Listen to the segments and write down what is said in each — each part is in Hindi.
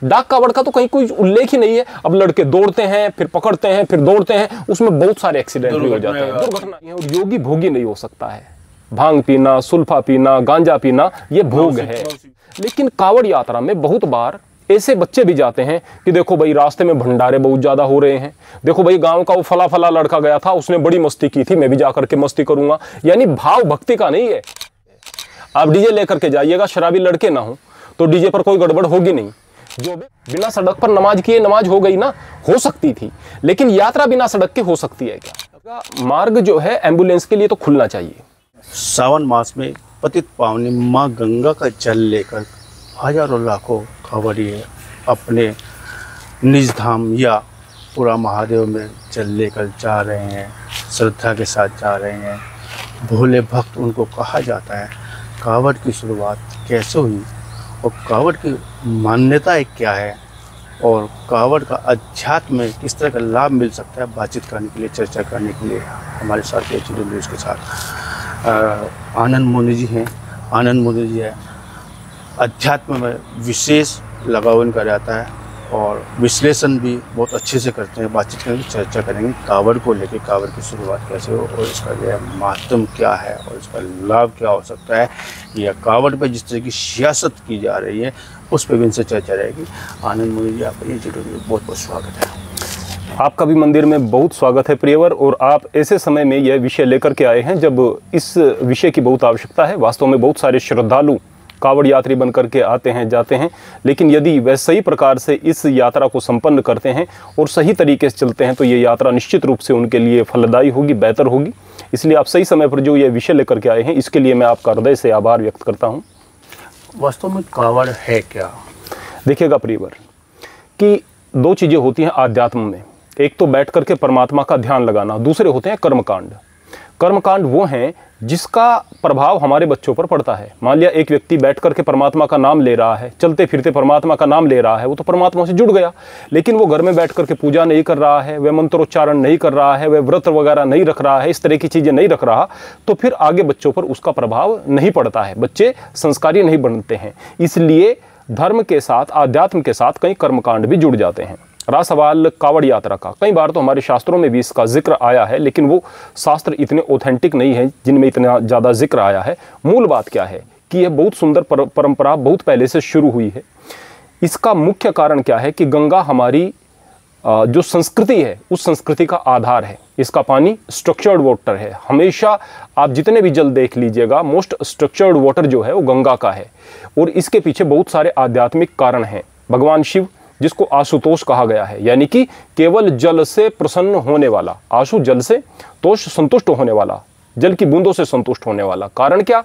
डाक कावड़ का तो कहीं कोई उल्लेख ही नहीं है। अब लड़के दौड़ते हैं, फिर पकड़ते हैं, फिर दौड़ते हैं, उसमें बहुत सारे एक्सीडेंट भी हो जाते हैं, दुर्घटना। और योगी भोगी नहीं हो सकता है। भांग पीना, सुल्फा पीना, गांजा पीना ये भोग है। लेकिन कावड़ यात्रा में बहुत बार ऐसे बच्चे भी जाते हैं कि देखो भाई रास्ते में भंडारे बहुत ज्यादा हो रहे हैं, देखो भाई गांव का वो फला फला लड़का गया था, उसने बड़ी मस्ती की थी, मैं भी जाकर के मस्ती करूंगा। यानी भाव भक्ति का नहीं है। आप डीजे लेकर के जाइएगा, शराबी लड़के ना हो तो डीजे पर कोई गड़बड़ होगी नहीं। जो बिना सड़क पर नमाज किए नमाज हो गई ना, हो सकती थी, लेकिन यात्रा बिना सड़क के हो सकती है क्या? मार्ग जो है एम्बुलेंस के लिए तो खुलना चाहिए। सावन मास में पतित पावनी माँ गंगा का जल लेकर हजारों लाखों कांवड़िए अपने निज धाम या पूरा महादेव में जल लेकर जा रहे हैं, श्रद्धा के साथ जा रहे हैं। भोले भक्त उनको कहा जाता है। कांवड़ की शुरुआत कैसे हुई और कांवड़ की मान्यताएं क्या है और कांवड़ का अध्यात्म में किस तरह का लाभ मिल सकता है, बातचीत करने के लिए, चर्चा करने के लिए हमारे साथ एचडी न्यूज़ के साथ आनंद मोदी जी हैं। आनंद मोदी जी है अध्यात्म में विशेष लगाव इनका रहता है और विश्लेषण भी बहुत अच्छे से करते हैं। बातचीत करेंगे, चर्चा करेंगे कांवड़ को लेकर, कांवड़ की शुरुआत कैसे हो और इसका जो है महत्व क्या है और इसका लाभ क्या हो सकता है, या कांवड़ पे जिस तरह की सियासत की जा रही है उस पर भी इनसे चर्चा रहेगी। आनंद मोदी जी आपका ये जरूर बहुत बहुत स्वागत है। आपका भी मंदिर में बहुत स्वागत है प्रियवर। और आप ऐसे समय में यह विषय लेकर के आए हैं जब इस विषय की बहुत आवश्यकता है। वास्तव में बहुत सारे श्रद्धालु कावड़ यात्री बन करके आते हैं, जाते हैं, लेकिन यदि वह सही प्रकार से इस यात्रा को संपन्न करते हैं और सही तरीके से चलते हैं तो ये यात्रा निश्चित रूप से उनके लिए फलदायी होगी, बेहतर होगी। इसलिए आप सही समय पर जो ये विषय लेकर के आए हैं, इसके लिए मैं आपका हृदय से आभार व्यक्त करता हूँ। वास्तव में कांवड़ है क्या? देखिएगा प्रियवर कि दो चीज़ें होती हैं आध्यात्म में। एक तो बैठ करके परमात्मा का ध्यान लगाना, दूसरे होते हैं कर्मकांड। कर्मकांड वो हैं जिसका प्रभाव हमारे बच्चों पर पड़ता है। मान लिया एक व्यक्ति बैठ करके परमात्मा का नाम ले रहा है, चलते फिरते परमात्मा का नाम ले रहा है, वो तो परमात्मा से जुड़ गया, लेकिन वो घर में बैठ करके पूजा नहीं कर रहा है, वह मंत्रोच्चारण नहीं कर रहा है, वह व्रत वगैरह नहीं रख रहा है, इस तरह की चीज़ें नहीं रख रहा, तो फिर आगे बच्चों पर उसका प्रभाव नहीं पड़ता है, बच्चे संस्कारी नहीं बनते हैं। इसलिए धर्म के साथ, आध्यात्म के साथ कई कर्मकांड भी जुड़ जाते हैं। रहा सवाल कावड़ यात्रा का, कई बार तो हमारे शास्त्रों में भी इसका जिक्र आया है, लेकिन वो शास्त्र इतने ऑथेंटिक नहीं हैं जिनमें इतना ज़्यादा जिक्र आया है। मूल बात क्या है कि यह बहुत सुंदर परंपरा बहुत पहले से शुरू हुई है। इसका मुख्य कारण क्या है कि गंगा हमारी जो संस्कृति है उस संस्कृति का आधार है। इसका पानी स्ट्रक्चर्ड वाटर है। हमेशा आप जितने भी जल देख लीजिएगा, मोस्ट स्ट्रक्चर्ड वाटर जो है वो गंगा का है। और इसके पीछे बहुत सारे आध्यात्मिक कारण हैं। भगवान शिव, जिसको आशुतोष कहा गया है, यानी कि केवल जल से प्रसन्न होने वाला, आशु जल से, तोष संतुष्ट होने वाला, जल की बूंदों से संतुष्ट होने वाला। कारण क्या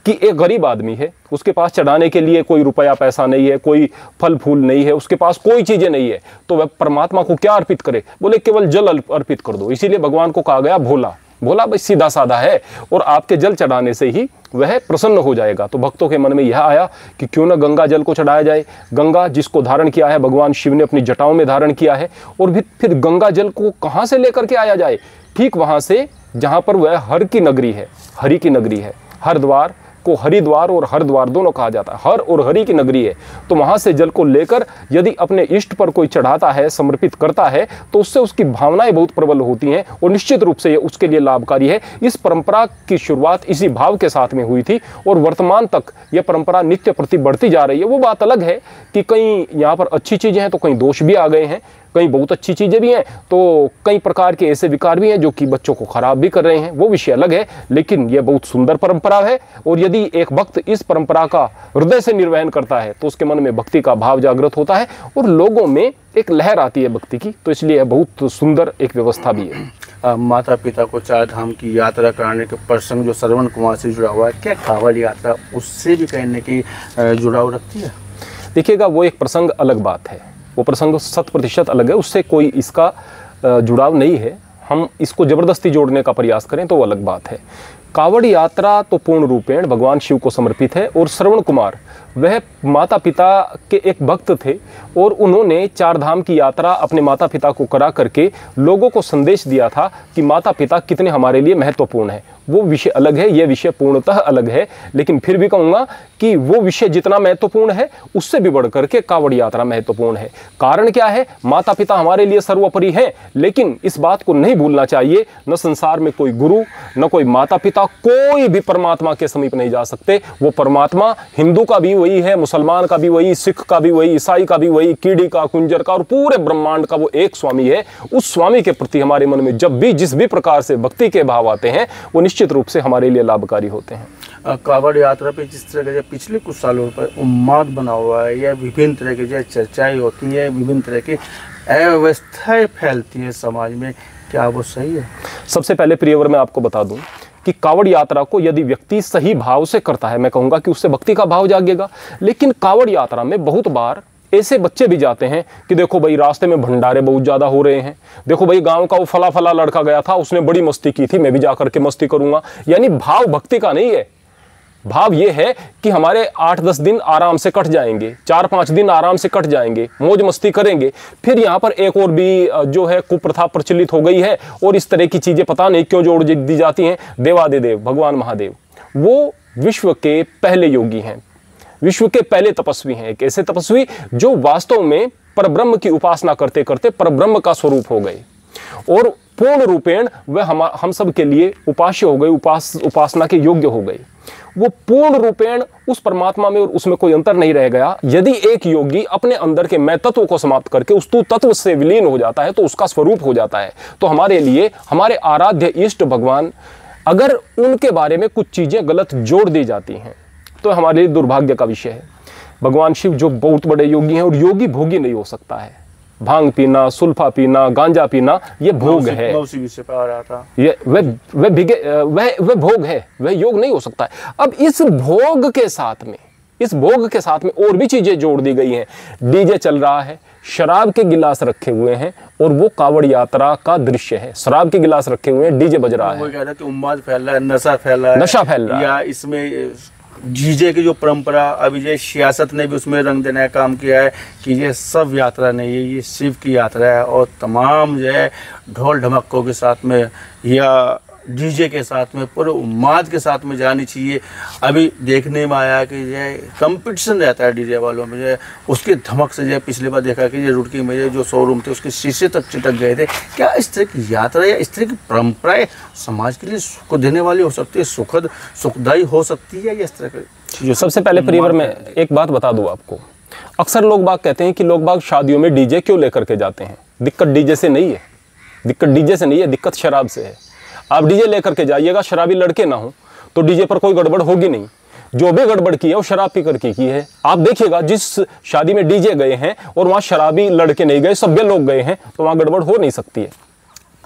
कि एक गरीब आदमी है, उसके पास चढ़ाने के लिए कोई रुपया पैसा नहीं है, कोई फल फूल नहीं है, उसके पास कोई चीजें नहीं है, तो वह परमात्मा को क्या अर्पित करे? बोले केवल जल अर्पित कर दो। इसीलिए भगवान को कहा गया भोला। भोला भाई सीधा साधा है और आपके जल चढ़ाने से ही वह प्रसन्न हो जाएगा। तो भक्तों के मन में यह आया कि क्यों ना गंगा जल को चढ़ाया जाए। गंगा जिसको धारण किया है भगवान शिव ने अपनी जटाओं में धारण किया है, और फिर गंगा जल को कहाँ से लेकर के आया जाए? ठीक वहाँ से जहाँ पर वह हर की नगरी है, हरि की नगरी है। हरिद्वार को हरिद्वार और हरद्वार दोनों कहा जाता है, हर और हरि की नगरी है। तो वहाँ से जल को लेकर यदि अपने इष्ट पर कोई चढ़ाता है, समर्पित करता है, तो उससे उसकी भावनाएं बहुत प्रबल होती हैं और निश्चित रूप से ये उसके लिए लाभकारी है। इस परंपरा की शुरुआत इसी भाव के साथ में हुई थी और वर्तमान तक यह परंपरा नित्य प्रति बढ़ती जा रही है। वो बात अलग है कि कहीं यहाँ पर अच्छी चीज़ें हैं तो कहीं दोष भी आ गए हैं, कई बहुत अच्छी चीज़ें भी हैं तो कई प्रकार के ऐसे विकार भी हैं जो कि बच्चों को खराब भी कर रहे हैं, वो विषय अलग है। लेकिन यह बहुत सुंदर परंपरा है और यदि एक भक्त इस परंपरा का हृदय से निर्वहन करता है तो उसके मन में भक्ति का भाव जागृत होता है और लोगों में एक लहर आती है भक्ति की। तो इसलिए बहुत सुंदर एक व्यवस्था भी है। माता पिता को चार धाम की यात्रा कराने के प्रसंग जो श्रवण कुमार से जुड़ा हुआ है, क्या कांवड़ यात्रा उससे भी कहने की जुड़ाव रखती है? देखिएगा, वो एक प्रसंग अलग बात है, वो प्रसंग 100% अलग है, उससे कोई इसका जुड़ाव नहीं है। हम इसको ज़बरदस्ती जोड़ने का प्रयास करें तो वो अलग बात है। कांवड़ यात्रा तो पूर्ण रूपेण भगवान शिव को समर्पित है और श्रवण कुमार वह माता पिता के एक भक्त थे और उन्होंने चार धाम की यात्रा अपने माता पिता को करा करके लोगों को संदेश दिया था कि माता पिता कितने हमारे लिए महत्वपूर्ण है। वो विषय अलग है, ये विषय पूर्णतः अलग है। लेकिन फिर भी कहूँगा कि वो विषय जितना महत्वपूर्ण है उससे भी बढ़ करके कावड़ यात्रा महत्वपूर्ण है। कारण क्या है? माता पिता हमारे लिए सर्वोपरि हैं, लेकिन इस बात को नहीं भूलना चाहिए, न संसार में कोई गुरु, न कोई माता पिता, कोई भी परमात्मा के समीप नहीं जा सकते। वो परमात्मा हिंदू का भी वही है, मुसलमान का भी वही, सिख का भी वही, ईसाई का भी वही, कीड़ी का, कुंजर का और पूरे ब्रह्मांड का वो एक स्वामी है। उस स्वामी के प्रति हमारे मन में जब भी जिस भी प्रकार से भक्ति के भाव आते हैं वो निश्चित रूप से हमारे लिए लाभकारी होते हैं। कावड़ यात्रा पे जिस तरह के पिछले कुछ सालों पर उन्माद बना हुआ है, या विभिन्न तरह की जो चर्चाएं होती हैं, विभिन्न तरह की अव्यवस्थाएं फैलती हैं समाज में, क्या वो सही है? सबसे पहले प्रियवर मैं आपको बता दूं कि कावड़ यात्रा को यदि व्यक्ति सही भाव से करता है, मैं कहूँगा कि उससे भक्ति का भाव जागेगा। लेकिन कावड़ यात्रा में बहुत बार ऐसे बच्चे भी जाते हैं कि देखो भाई रास्ते में भंडारे बहुत ज़्यादा हो रहे हैं, देखो भाई गांव का वो फला फला लड़का गया था, उसने बड़ी मस्ती की थी, मैं भी जाकर के मस्ती करूंगा। यानी भाव भक्ति का नहीं है। भाव ये है कि हमारे 8-10 दिन आराम से कट जाएंगे, 4-5 दिन आराम से कट जाएंगे, मौज मस्ती करेंगे। फिर यहाँ पर एक और भी जो है कुप्रथा प्रचलित हो गई है और इस तरह की चीज़ें पता नहीं क्यों जोड़ दी जाती हैं। देवादिदेव भगवान महादेव वो विश्व के पहले योगी हैं, विश्व के पहले तपस्वी हैं। एक ऐसे तपस्वी जो वास्तव में परब्रह्म की उपासना करते करते परब्रह्म का स्वरूप हो गए और पूर्ण रूपेण वह हम सब के लिए उपास्य हो गए, उपासना के योग्य हो गए। वो पूर्ण रूपेण उस परमात्मा में और उसमें कोई अंतर नहीं रह गया। यदि एक योगी अपने अंदर के मैं तत्व को समाप्त करके उस तू तत्व से विलीन हो जाता है तो उसका स्वरूप हो जाता है। तो हमारे लिए हमारे आराध्य इष्ट भगवान, अगर उनके बारे में कुछ चीज़ें गलत जोड़ दी जाती हैं तो हमारे लिए दुर्भाग्य का विषय है। भगवान शिव जो बहुत बड़े योगी हैं और योगी भोगी नहीं हो सकता है। भांग पीना, सुल्फा पीना, गांजा पीना ये भोग है। ये वह भोग है, वह योग नहीं हो सकता है। अब इस भोग के साथ में और भी चीजें जोड़ दी गई हैं। डीजे चल रहा है, शराब के गिलास रखे हुए हैं और वो कावड़ यात्रा का दृश्य है। शराब के गिलास रखे हुए हैं, डीजे बज रहा है। वो कह रहा है कि उन्माद फैल रहा है, नशा फैल रहा है, या इसमें डीजे की जो परंपरा, अभी ये सियासत ने भी उसमें रंग देने का काम किया है कि ये सब यात्रा नहीं है, ये शिव की यात्रा है और तमाम जो है ढोल ढमक्कों के साथ में या डीजे के साथ में पूरे उन्माद के साथ में जानी चाहिए। अभी देखने में आया कि ये कंपटीशन रहता है डीजे वालों में, जो उसकी धमक से जो पिछली बार देखा कि ये रुड़की में जो शोरूम थे उसके शीशे तक चिटक गए थे। क्या इस तरह की यात्रा या इस तरह की परंपराएं समाज के लिए सुख देने वाली हो सकती है, सुखद सुखदायी हो सकती है, या इस तरह की? सबसे पहले परिवार में एक बात बता दूं आपको, अक्सर लोग बाग कहते हैं कि लोग बाग शादियों में डीजे क्यों लेकर के जाते हैं। दिक्कत डीजे से नहीं है, दिक्कत शराब से है। आप डीजे लेकर के जाइएगा, शराबी लड़के ना हो तो डीजे पर कोई गड़बड़ होगी नहीं। जो भी गड़बड़ की है वो शराब पी करके की है। आप देखिएगा जिस शादी में डीजे गए हैं और वहाँ शराबी लड़के नहीं गए, सभ्य लोग गए हैं, तो वहाँ गड़बड़ हो नहीं सकती है।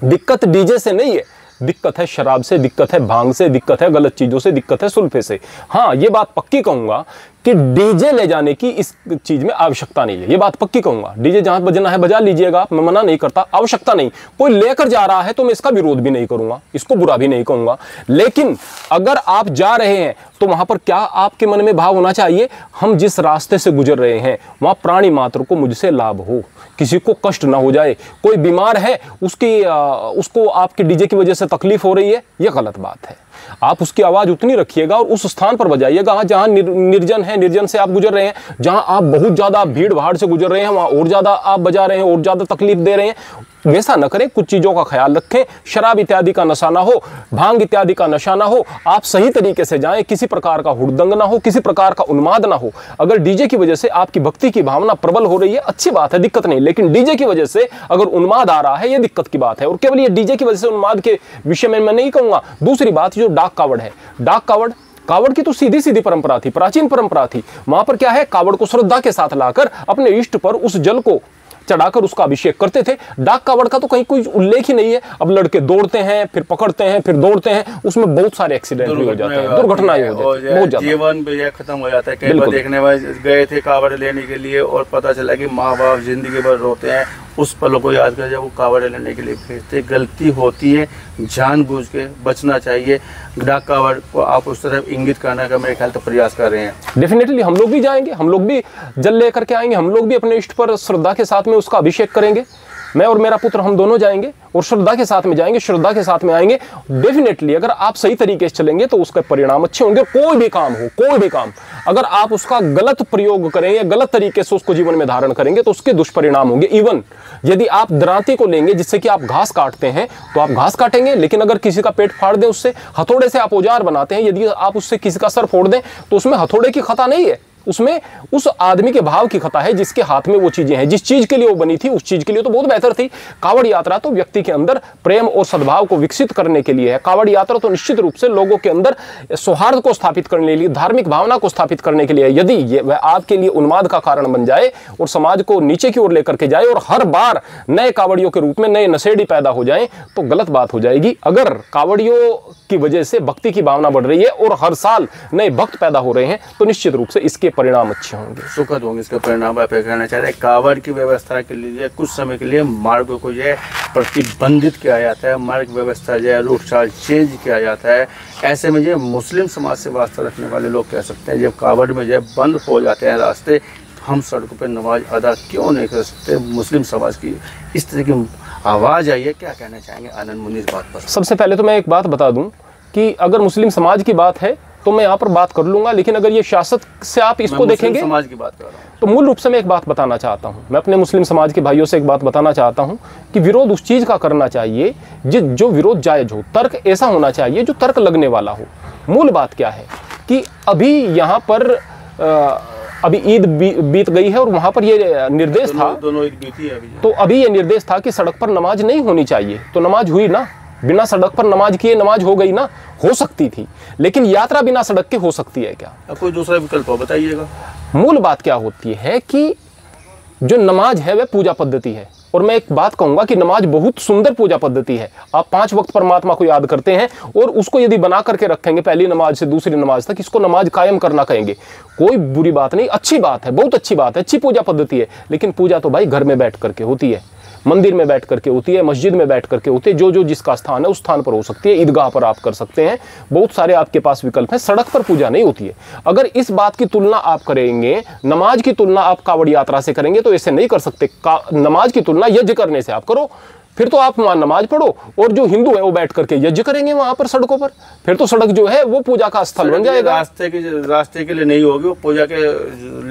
दिक्कत डीजे से नहीं है, दिक्कत है शराब से, दिक्कत है भांग से, दिक्कत है गलत चीज़ों से, दिक्कत है सुल्फे से। हाँ, ये बात पक्की कहूँगा कि डीजे ले जाने की इस चीज़ में आवश्यकता नहीं है, ये बात पक्की कहूँगा। डीजे जहाँ बजना है बजा लीजिएगा, मैं मना नहीं करता, आवश्यकता नहीं। कोई लेकर जा रहा है तो मैं इसका विरोध भी नहीं करूँगा, इसको बुरा भी नहीं कहूँगा। लेकिन अगर आप जा रहे हैं तो वहाँ पर क्या आपके मन में भाव होना चाहिए, हम जिस रास्ते से गुजर रहे हैं वहाँ प्राणी मात्र को मुझसे लाभ हो, किसी को कष्ट ना हो जाए। कोई बीमार है, उसको आपके डीजे की वजह से तकलीफ हो रही है, यह गलत बात है। आप उसकी आवाज़ उतनी रखिएगा और उस स्थान पर बजाइएगा जहाँ निर्जन है, निर्जन से आप गुजर रहे हैं। जहाँ आप बहुत ज़्यादा भीड़ भाड़ से गुजर रहे हैं वहाँ और ज़्यादा आप बजा रहे हैं, और ज़्यादा तकलीफ दे रहे हैं, वैसा न करें। कुछ चीज़ों का ख्याल रखें, शराब इत्यादि का नशा ना हो, भांग इत्यादि का नशा ना हो। आप सही तरीके से जाएं, किसी प्रकार का हुड़दंग ना हो, किसी प्रकार का उन्माद ना हो। अगर डीजे की वजह से आपकी भक्ति की भावना प्रबल हो रही है, अच्छी बात है, दिक्कत नहीं। लेकिन डीजे की वजह से अगर उन्माद आ रहा है, ये दिक्कत की बात है। और केवल ये डीजे की वजह से उन्माद के विषय में मैं नहीं कहूँगा। दूसरी बात, जो डाक कावड़ है, डाक कावड़ की तो सीधी सीधी परंपरा थी, प्राचीन परंपरा थी। वहां पर क्या है, कावड़ को श्रद्धा के साथ लाकर अपने इष्ट पर उस जल को चढ़ाकर उसका अभिषेक करते थे। डाक कावड़ का तो कहीं कोई उल्लेख ही नहीं है। अब लड़के दौड़ते हैं, फिर पकड़ते हैं, फिर दौड़ते हैं, उसमें बहुत सारे एक्सीडेंट भी हो जाते हैं, दुर्घटनाएं हो जाती हैं, बहुत ज्यादा जीवन भी खत्म हो जाता है। कई बार देखने में गए थे कावड़ लेने के लिए और पता चला कि माँ बाप जिंदगी भर रोते हैं। उस पलों को याद कर जब वो कावड़ लेने के लिए भेजते, गलती होती है, जानबूझ के बचना चाहिए। डाक कावड़ को आप उस तरफ इंगित करने का मेरे ख्याल तो प्रयास कर रहे हैं। डेफिनेटली हम लोग भी जाएंगे, हम लोग भी जल लेकर के आएंगे, हम लोग भी अपने इष्ट पर श्रद्धा के साथ में उसका अभिषेक करेंगे। मैं और मेरा पुत्र हम दोनों जाएंगे और श्रद्धा के साथ में जाएंगे, श्रद्धा के साथ में आएंगे। डेफिनेटली अगर आप सही तरीके से चलेंगे तो उसके परिणाम अच्छे होंगे। कोई भी काम हो, कोई भी काम अगर आप उसका गलत प्रयोग करें या गलत तरीके से उसको जीवन में धारण करेंगे तो उसके दुष्परिणाम होंगे। इवन यदि आप दरांती को लेंगे जिससे कि आप घास काटते हैं तो आप घास काटेंगे, लेकिन अगर किसी का पेट फाड़ दें उससे, हथौड़े से आप औजार बनाते हैं, यदि आप उससे किसी का सर फोड़ दें तो उसमें हथौड़े की खता नहीं है, उसमें उस आदमी के भाव की खता है जिसके हाथ में वो चीजें हैं। जिस चीज के लिए वो बनी थी उस चीज के लिए तो बहुत बेहतर थी। कावड़ यात्रा तो व्यक्ति के अंदर प्रेम और सद्भाव को विकसित करने के लिए है। कावड़ यात्रा तो निश्चित रूप से लोगों के अंदर सौहार्द को स्थापित करने के लिए, धार्मिक भावना को स्थापित करने के लिए है। यदि वह आपके लिए उन्माद का कारण बन जाए और समाज को नीचे की ओर लेकर के जाए और हर बार नए कावड़ियों के रूप में नए नशेड़ी पैदा हो जाए तो गलत बात हो जाएगी। अगर कावड़ियों की वजह से भक्ति की भावना बढ़ रही है और हर साल नए भक्त पैदा हो रहे हैं तो निश्चित रूप से इसके परिणाम अच्छे होंगे, सुखद होंगे। इसके परिणाम आप कहना चाह रहे हैं कावड़ की व्यवस्था के लिए कुछ समय के लिए मार्ग को जो है प्रतिबंधित किया जाता है, मार्ग व्यवस्था जो है रूट चार्ज चेंज किया जाता है। ऐसे में जो मुस्लिम समाज से वास्ता रखने वाले लोग कह सकते हैं जब कावड़ में जो है बंद हो जाते हैं रास्ते, हम सड़कों पर नमाज अदा क्यों नहीं कर सकते? मुस्लिम समाज की इस तरह की आवाज़ आई है, क्या कहना चाहेंगे आनंद मुनि इस बात पर? सबसे पहले तो मैं एक बात बता दूं कि अगर मुस्लिम समाज की बात है तो मैं यहाँ पर बात कर लूंगा, लेकिन अगर ये सियासत से आप इसको देखेंगे समाज की बात कर रहा हूँ तो मूल रूप से मैं एक बात बताना चाहता हूँ, मैं अपने मुस्लिम समाज के भाइयों से एक बात बताना चाहता हूँ कि विरोध उस चीज़ का करना चाहिए जो विरोध जायज हो, तर्क ऐसा होना चाहिए जो तर्क लगने वाला हो। मूल बात क्या है कि अभी यहाँ पर अभी ईद बीत गई है और वहाँ पर ये निर्देश था, दोनों ईद बीती है अभी, तो अभी ये निर्देश था कि सड़क पर नमाज नहीं होनी चाहिए, तो नमाज हुई ना, बिना सड़क पर नमाज किए नमाज हो गई ना, हो सकती थी, लेकिन यात्रा बिना सड़क के हो सकती है क्या? कोई दूसरा विकल्प हो बताइएगा। मूल बात क्या होती है कि जो नमाज है वह पूजा पद्धति है, और मैं एक बात कहूंगा कि नमाज बहुत सुंदर पूजा पद्धति है। आप 5 वक्त परमात्मा को याद करते हैं और उसको यदि बना करके रखेंगे पहली नमाज से दूसरी नमाज तक, इसको नमाज कायम करना कहेंगे, कोई बुरी बात नहीं, अच्छी बात है, बहुत अच्छी बात है, अच्छी पूजा पद्धति है। लेकिन पूजा तो भाई घर में बैठ करके होती है, मंदिर में बैठ करके होती है, मस्जिद में बैठ करके होती है, जो जिसका स्थान है उस स्थान पर हो सकती है, ईदगाह पर आप कर सकते हैं, बहुत सारे आपके पास विकल्प हैं। सड़क पर पूजा नहीं होती है। अगर इस बात की तुलना आप करेंगे, नमाज की तुलना आप कावड़ यात्रा से करेंगे तो ऐसे नहीं कर सकते। नमाज की तुलना यज्ञ करने से आप करो, फिर तो आप वहाँ नमाज पढ़ो और जो हिंदू है वो बैठ करके यज्ञ करेंगे वहाँ पर सड़कों पर, फिर तो सड़क जो है वो पूजा का स्थल बन जाएगा। रास्ते के लिए नहीं होगी, वो पूजा के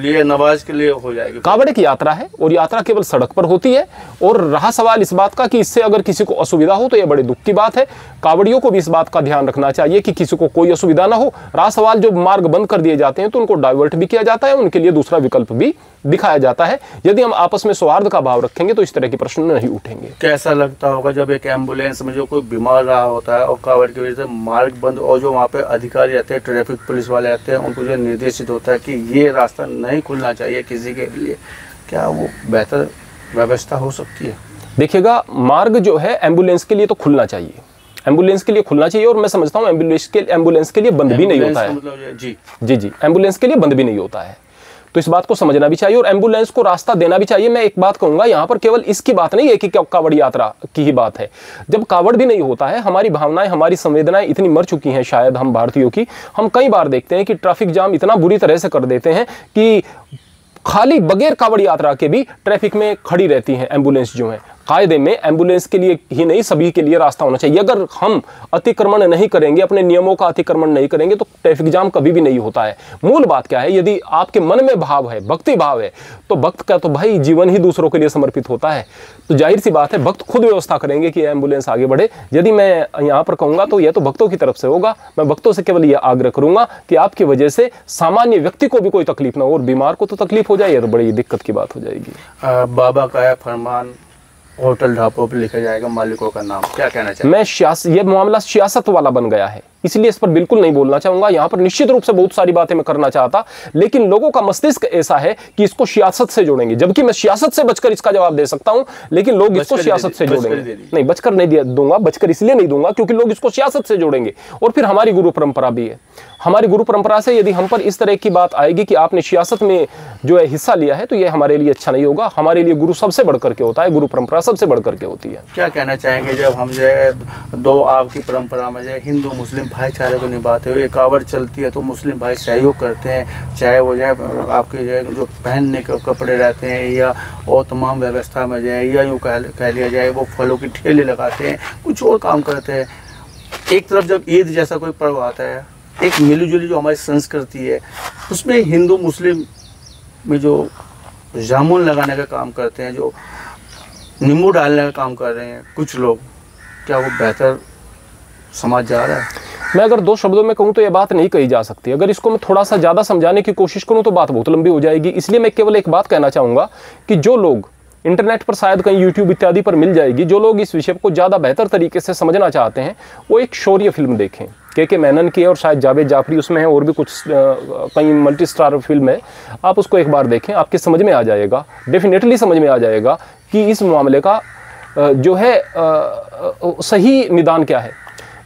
लिए, नमाज के लिए हो जाएगी। कावड़ की यात्रा है और यात्रा केवल सड़क पर होती है। और रहा सवाल इस बात का कि इससे अगर किसी को असुविधा हो तो यह बड़े दुख की बात है। कावड़ियों को भी इस बात का ध्यान रखना चाहिए कि किसी को कोई असुविधा ना हो। रहा सवाल जो मार्ग बंद कर दिए जाते हैं तो उनको डाइवर्ट भी किया जाता है, उनके लिए दूसरा विकल्प भी दिखाया जाता है। यदि हम आपस में सौहार्द का भाव रखेंगे तो इस तरह के प्रश्न नहीं उठेंगे। कैसा लगता होगा जब एक एम्बुलेंस में जो कोई बीमार रहा होता है और कावड़ की वजह से मार्ग बंद, और जो वहाँ पे अधिकारी आते हैं, ट्रैफिक पुलिस वाले आते हैं, उनको जो निर्देशित होता है कि ये रास्ता नहीं खुलना चाहिए किसी के लिए, क्या वो बेहतर व्यवस्था हो सकती है? देखिएगा, मार्ग जो है एम्बुलेंस के लिए तो खुलना चाहिए, एम्बुलेंस के लिए खुलना चाहिए, और मैं समझता हूँ एम्बुलेंस के लिए बंद भी नहीं होता है। मतलब जी एम्बुलेंस के लिए बंद भी नहीं होता है, तो इस बात को समझना भी चाहिए और एम्बुलेंस को रास्ता देना भी चाहिए। मैं एक बात कहूंगा, यहाँ पर केवल इसकी बात नहीं है कि कावड़ यात्रा की ही बात है। जब कावड़ भी नहीं होता है, हमारी भावनाएं, हमारी संवेदनाएं इतनी मर चुकी हैं शायद हम भारतीयों की, हम कई बार देखते हैं कि ट्रैफिक जाम इतना बुरी तरह से कर देते हैं कि खाली बगैर कावड़ यात्रा के भी ट्रैफिक में खड़ी रहती हैं एम्बुलेंस जो है। कायदे में एम्बुलेंस के लिए ही नहीं, सभी के लिए रास्ता होना चाहिए। अगर हम अतिक्रमण नहीं करेंगे, अपने नियमों का अतिक्रमण नहीं करेंगे तो ट्रैफिक जाम कभी भी नहीं होता है। मूल बात क्या है, यदि आपके मन में भाव है, भक्ति भाव है, तो भक्त का तो भाई जीवन ही दूसरों के लिए समर्पित होता है। तो जाहिर सी बात है भक्त खुद व्यवस्था करेंगे कि एम्बुलेंस आगे बढ़े। यदि मैं यहाँ पर कहूँगा तो यह तो भक्तों की तरफ से होगा। मैं भक्तों से केवल यह आग्रह करूंगा कि आपकी वजह से सामान्य व्यक्ति को भी कोई तकलीफ ना हो, और बीमार को तो तकलीफ हो जाए तो बड़ी दिक्कत की बात हो जाएगी। बाबा का है फरमान, होटल ढाबों पर लिखा जाएगा मालिकों का नाम, क्या कहना चाहिए? मैं ये मामला सियासत वाला बन गया है, इसलिए इस पर बिल्कुल नहीं बोलना चाहूंगा। यहाँ पर निश्चित रूप से बहुत सारी बातें मैं करना चाहता, लेकिन लोगों का मस्तिष्क ऐसा है कि इसको सियासत से जोड़ेंगे, जबकि मैं सियासत से बचकर इसका जवाब दे सकता हूं, लेकिन लोग इसको सियासत से जोड़ेंगे। नहीं, बचकर नहीं दूंगा, बचकर इसलिए नहीं दूंगा क्योंकि लोग इसको सियासत से जोड़ेंगे। और फिर हमारी गुरु परंपरा भी है, हमारी गुरु परंपरा से यदि हम पर इस तरह की बात आएगी कि आपने सियासत में जो है हिस्सा लिया है, तो ये हमारे लिए अच्छा नहीं होगा। हमारे लिए गुरु सबसे बढ़ करके होता है, गुरु परंपरा सबसे बढ़ करके होती है। क्या कहना चाहेंगे जब हम जो है दो आपकी परंपरा में जो हिंदू मुस्लिम भाईचारे को निभाते हुए कावड़ चलती है तो मुस्लिम भाई सहयोग करते हैं, चाहे वो जाए आपके जो पहनने के कपड़े रहते हैं या और तमाम व्यवस्था में जाए, या यूँ कह लिया जाए वो फलों की ठेले लगाते हैं, कुछ और काम करते हैं। एक तरफ जब ईद जैसा कोई पर्व आता है, एक मिलीजुली जो हमारी संस्कृति है, उसमें हिंदू मुस्लिम में जो जामुन लगाने का काम करते हैं, जो नींबू डालने का काम कर रहे हैं कुछ लोग, क्या वो बेहतर समाज जा रहा है? मैं अगर 2 शब्दों में कहूँ तो ये बात नहीं कही जा सकती। अगर इसको मैं थोड़ा सा ज़्यादा समझाने की कोशिश करूँ तो बात बहुत लंबी हो जाएगी। इसलिए मैं केवल एक बात कहना चाहूँगा कि जो लोग इंटरनेट पर, शायद कहीं यूट्यूब इत्यादि पर मिल जाएगी, जो लोग इस विषय को ज़्यादा बेहतर तरीके से समझना चाहते हैं, वो एक शौर्य फिल्म देखें। के मेनन की है और शायद जावेद जाफरी उसमें है, और भी कुछ कई मल्टी स्टार फिल्म है। आप उसको एक बार देखें, आपके समझ में आ जाएगा, डेफिनेटली समझ में आ जाएगा कि इस मामले का जो है सही निदान क्या है।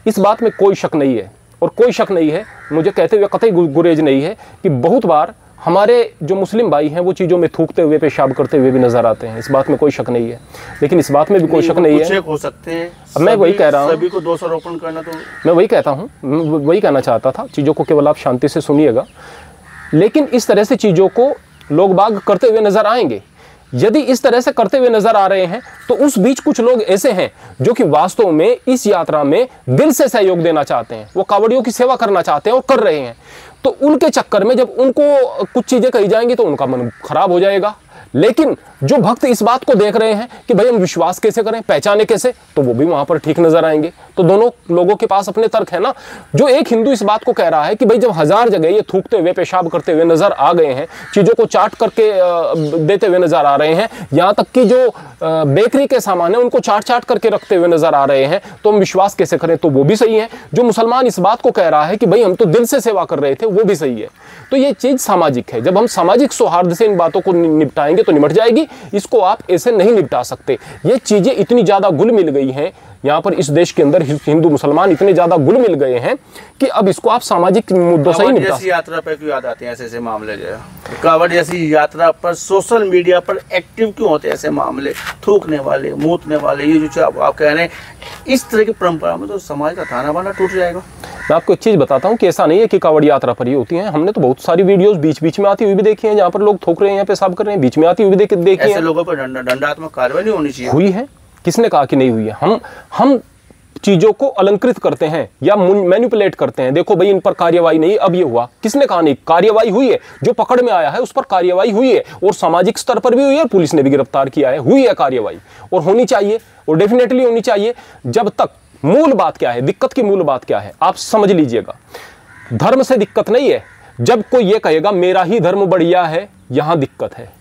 इस बात में कोई शक नहीं है, और कोई शक नहीं है, मुझे कहते हुए कतई गुरेज नहीं है कि बहुत बार हमारे जो मुस्लिम भाई हैं वो चीज़ों में थूकते हुए, पेशाब करते हुए भी नजर आते हैं। इस बात में कोई शक नहीं है। लेकिन इस बात में भी कोई शक नहीं है, हो सकते हैं। अब मैं वही कह रहा हूँ, सभी को दोषारोपण करना, तो मैं वही कहता हूँ, वही कहना चाहता था। चीज़ों को केवल आप शांति से सुनिएगा। लेकिन इस तरह से चीज़ों को लोग बाग करते हुए नजर आएंगे। यदि इस तरह से करते हुए नजर आ रहे हैं तो उस बीच कुछ लोग ऐसे हैं जो कि वास्तव में इस यात्रा में दिल से सहयोग देना चाहते हैं, वो कावड़ियों की सेवा करना चाहते हैं और कर रहे हैं। तो उनके चक्कर में जब उनको कुछ चीजें कही जाएंगी तो उनका मन खराब हो जाएगा। लेकिन जो भक्त इस बात को देख रहे हैं कि भाई हम विश्वास कैसे करें, पहचाने कैसे, तो वो भी वहां पर ठीक नजर आएंगे। तो दोनों लोगों के पास अपने तर्क है ना। जो एक हिंदू इस बात को कह रहा है कि भाई जब 1000 जगह ये थूकते हुए, पेशाब करते हुए नजर आ गए हैं, चीजों को चाट करके देते हुए नजर आ रहे हैं, यहाँ तक कि जो बेकरी के सामान है उनको चाट चाट करके रखते हुए नजर आ रहे हैं, तो हम विश्वास कैसे करें, तो वो भी सही है। जो मुसलमान इस बात को कह रहा है कि भाई हम तो दिल से सेवा कर रहे थे, वो भी सही है। तो ये चीज सामाजिक है। जब हम सामाजिक सौहार्द से इन बातों को निपटाएंगे तो निपट जाएगी। इसको आप ऐसे नहीं निपटा सकते। ये चीजें इतनी ज्यादा घुल मिल गई हैं यहाँ पर, इस देश के अंदर हिंदू मुसलमान इतने ज्यादा घुल मिल गए हैं कि अब इसको आप सामाजिक मुद्दों से ही निपटा सकते। यात्रा पर क्यों याद आते हैं ऐसे मामले? जो कावड़ जैसी यात्रा पर सोशल मीडिया पर एक्टिव क्यों होते हैं ऐसे मामले? थूकने वाले, मूतने वाले, ये जो आप कह रहे हैं, इस तरह की परंपरा में तो समाज का ताना बाना टूट जाएगा। मैं आपको एक चीज बताता हूँ कि ऐसा नहीं है कि कावड़ यात्रा पर ही होती है। हमने तो बहुत सारी वीडियोस बीच बीच में आती हुई भी देखी है, जहाँ पर लोग थूक रहे हैं, पेशाब कर रहे हैं, बीच में आती हुई भी देखी है। ऐसे लोगों पर दंडात्मक कार्रवाई नहीं होनी चाहिए? हुई है, किसने कहा कि नहीं हुई है? हम चीजों को अलंकृत करते हैं या मैनिपुलेट करते हैं। देखो भाई इन पर कार्यवाही नहीं, अब ये हुआ, किसने कहा नहीं? कार्यवाही हुई है। जो पकड़ में आया है उस पर कार्यवाही हुई है, और सामाजिक स्तर पर भी हुई है, पुलिस ने भी गिरफ्तार किया है, हुई है कार्यवाही, और होनी चाहिए, और डेफिनेटली होनी चाहिए। जब तक मूल बात क्या है, दिक्कत की मूल बात क्या है, आप समझ लीजिएगा। धर्म से दिक्कत नहीं है। जब कोई ये कहेगा मेरा ही धर्म बढ़िया है, यहां दिक्कत है।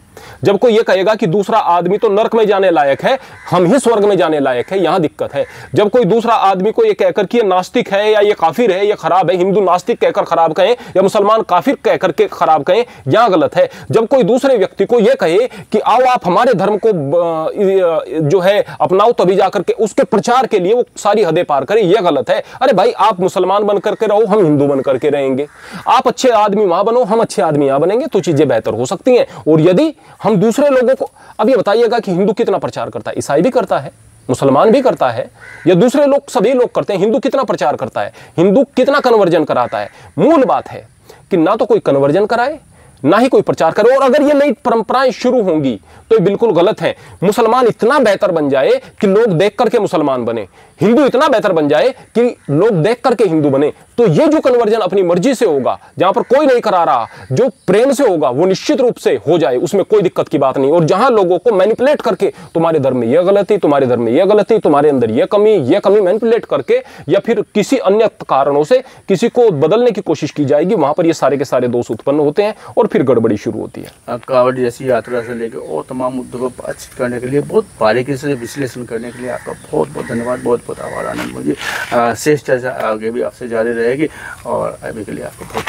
जब कोई ये कहेगा कि दूसरा आदमी तो नरक में जाने लायक है, हम ही स्वर्ग में जाने लायक है, यहां दिक्कत है। जब कोई दूसरा आदमी को ये कहकर कि ये नास्तिक है या ये काफिर है, ये खराब है, हिंदू नास्तिक कहकर खराब कहें या मुसलमान काफिर कहकर के खराब कहें, यहां गलत है। जब कोई दूसरे व्यक्ति को ये कहे कि आओ आप हमारे धर्म को जो है अपनाओ, तभी जाकर के उसके प्रचार के लिए वो सारी हदें पार करे, यह गलत है। अरे भाई आप मुसलमान बन करके रहो, हम हिंदू बन करके रहेंगे। आप अच्छे आदमी वहां बनो, हम अच्छे आदमी यहां बनेंगे, तो चीजें बेहतर हो सकती हैं। और यदि हम दूसरे लोगों को, अब ये बताइएगा कि हिंदू कितना प्रचार करता है? ईसाई भी करता है, मुसलमान भी करता है, या दूसरे लोग, सभी लोग करते हैं। हिंदू कितना प्रचार करता है? हिंदू कितना कन्वर्जन कराता है? मूल बात है कि ना तो कोई कन्वर्जन कराए, ना ही कोई प्रचार करे। और अगर ये नई परंपराएं शुरू होंगी तो ये बिल्कुल गलत है। मुसलमान इतना बेहतर बन जाए कि लोग देख करके मुसलमान बने, हिंदू इतना बेहतर बन जाए कि लोग देख करके हिंदू बने, तो ये जो कन्वर्जन अपनी मर्जी से होगा, जहां पर कोई नहीं करा रहा, जो प्रेम से होगा, वो निश्चित रूप से हो जाए, उसमें कोई दिक्कत की बात नहीं। और जहां लोगों को मैनिपुलेट करके तुम्हारे धर्म में यह गलती, तुम्हारे धर्म में यह गलती, तुम्हारे अंदर यह कमी मैनिपुलेट करके या फिर किसी अन्य कारणों से किसी को बदलने की कोशिश की जाएगी, वहां पर ये सारे के सारे दोष उत्पन्न होते हैं और फिर गड़बड़ी शुरू होती है। कावड़ जैसी यात्रा से लेकर और तमाम मुद्दों को बातचीत करने के लिए, बहुत बारीकी से विश्लेषण करने के लिए आपका बहुत बहुत धन्यवाद, बहुत बहुत आभार आनंद। मुझे शेष चर्चा आगे भी आपसे जारी रहेगी, और अभी के लिए आपको बहुत